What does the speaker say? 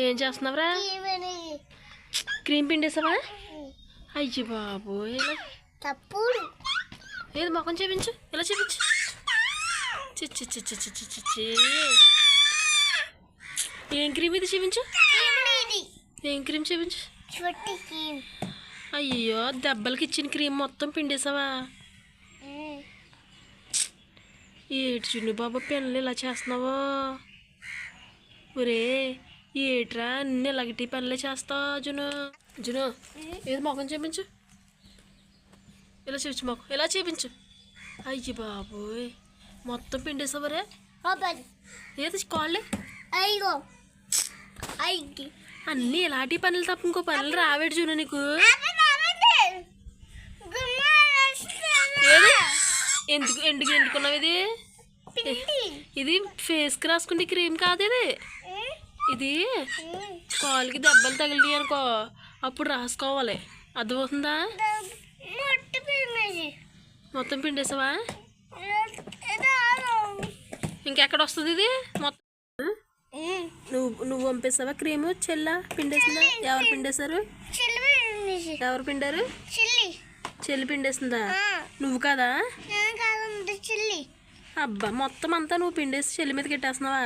ఏం చేస్తున్నావురా? క్రీమ్ పిండేసావా? అయ్యి బాబు తప్పుడు ఏది మొఖం చూపించు, ఇలా చూపించు. చిచ్చి చిచ్చి చిచ్చి చిచ్చి ఏం క్రీమ్ ఇది చూపించు. ఏం క్రీమ్ చూపించు. అయ్యో దెబ్బలకి ఇచ్చిన క్రీమ్ మొత్తం పిండేసావా? ఏటి చున్ని బాబు పెన్నులు ఇలా చేస్తున్నావో? ఒరే ఏట్రా అన్ని ఇలాగటి పనులే చేస్తావు జును. జును ఏది మొఖం చూపించు, ఇలా చూపించు మొఖం, ఇలా చూపించు. అయ్యి బాబోయ్ మొత్తం పిండేసావరే. ఏది కాళ్ళే అన్నీ ఇలాంటి పనులు తప్ప ఇంకో పనులు రావేడు జును నీకు. ఏది ఎందుకు ఎందుకు ఎండుకున్నావు? ఇది ఫేస్కి రాసుకుంటే క్రీమ్ కాదు ఇది. ఇది కాలుకి దెబ్బలు తగిలి అనుకో అప్పుడు రాసుకోవాలి, అర్థమవుతుందా? మొత్తం పిండేసావా? ఇంకెక్కడ వస్తుంది ఇది మొత్తం? నువ్వు పంపేసావా క్రీము? చెల్ల పిండేసిందా? ఎవరు పిండేశారు? ఎవరు పిండారు? చెల్లి పిండేసిందా? నువ్వు కదా? అబ్బా మొత్తం అంతా నువ్వు పిండేసి చెల్లి మీదకి పెట్టేస్తున్నావా?